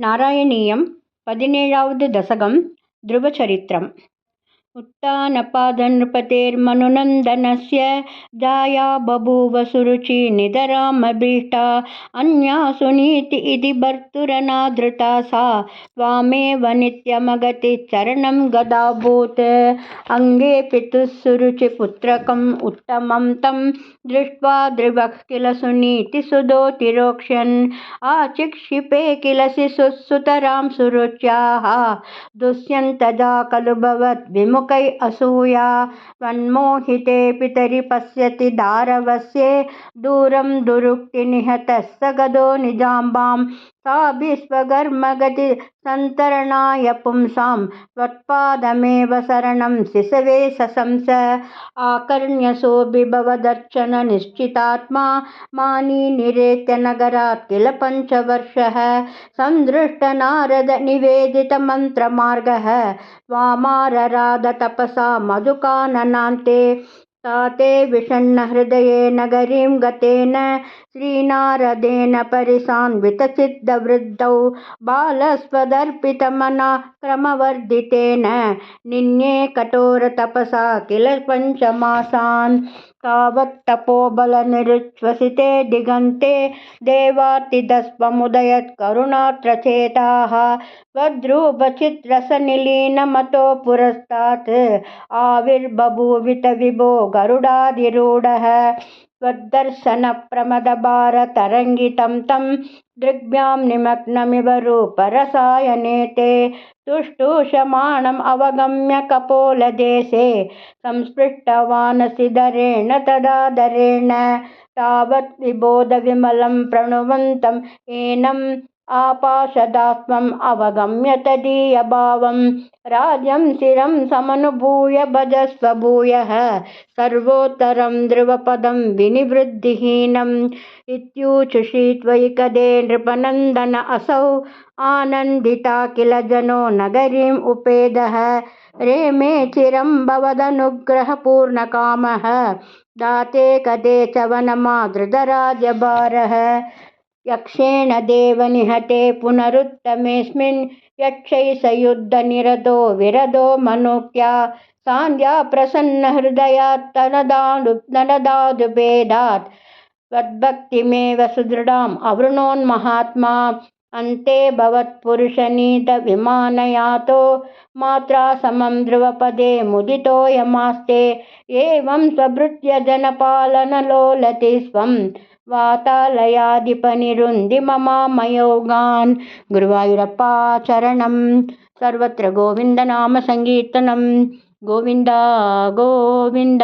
नारायणीयं 17వ दशकं ध्रुवचरित्रम्। उत्तानपादनृपतेर्मनुनन्दनस्य जाया बभूव सुरुचि निधरामभीष्टा अन्या सुनीति इति भर्तुरनादृता सा त्वामेव नित्यमगति चरणं गदाभूत्। अङ्गे पितुः सुरुचिपुत्रकम् उत्तमं तं दृष्ट्वा ध्रुवः किल सुनीतिसुधोतिरोक्ष्यन् आचिक्षिपे किल शिशुः सुरुच्याः दुष्यन्तजा खलु भवद्विमुखै असूया त्वन्मोहिते पितरि पश्यति दारवस्ये दूरं दुरुक्तिनिहतः स गदो निजाम्बां साभिस्वघर्मगति सन्तरणाय पुंसां त्वत्पादमेव शरणं शिशवे सशंस आकर्ण्यसोऽभिभवदर्चन निश्चितात्मा मानी निरेत्य नगरात् किल पञ्चवर्षः सन्दृष्टनारद निवेदितमन्त्रमार्गः त्वामारराध तपसा मधुकाननान्ते ताते विषण्णहृदये नगरीं गतेन श्रीनारदेन परिसान्वितचित्तवृद्धौ बालस्वदर्पितमना क्रमवर्धितेन निन्ये कठोरतपसा किल पञ्चमासान् तावत्तपोबलनिरुच्छ्वसिते दिगन्ते देवार्तिदस्वमुदयत् करुणात्रचेताः त्वद्रूपचित्रसनिलीनमतो पुरस्तात् आविर्बभूवित विभो गरुडाधिरूढः त्वद्दर्शनप्रमदभारतरङ्गितं तं दृग्भ्यां निमग्नमिव रूपरसायने ते तुष्टुषमाणम् अवगम्य कपोलदेशे संस्पृष्टवानसिधरेण तदादरेण तावत् विबोधविमलं प्रणुवन्तम् एनम् आपाशदास्त्वम् अवगम्य तदीयभावं राज्यं शिरं समनुभूय भजस्व भूयः सर्वोत्तरं ध्रुवपदं विनिवृद्धिहीनम् इत्यूचुषी त्वयि कदे नृपनन्दन असौ आनन्दिता किल जनो नगरीम् उपेदः रेमे चिरं भवदनुग्रहपूर्णकामः दाते कदे च वनमादृतराजभारः यक्षेण देवनिहते पुनरुत्तमेऽस्मिन् यक्षैः स युद्धनिरतो विरधो मनुक्या सान्ध्या प्रसन्नहृदयात् तनदादुभेदात् त्वद्भक्तिमेव सुदृढाम् अवृणोन्महात्मा अन्ते भवत्पुरुषनीतविमानयातो मात्रा समं ध्रुवपदे मुदितोऽयमास्ते एवं स्वभृत्य जनपालनलोलति स्वं वातालयाधिपनिरुन्धि ममामयोगान्। गुरुवायूरप्पा चरणं सर्वत्र गोविन्दनाम संकीर्तनं गोविन्द गोविन्द।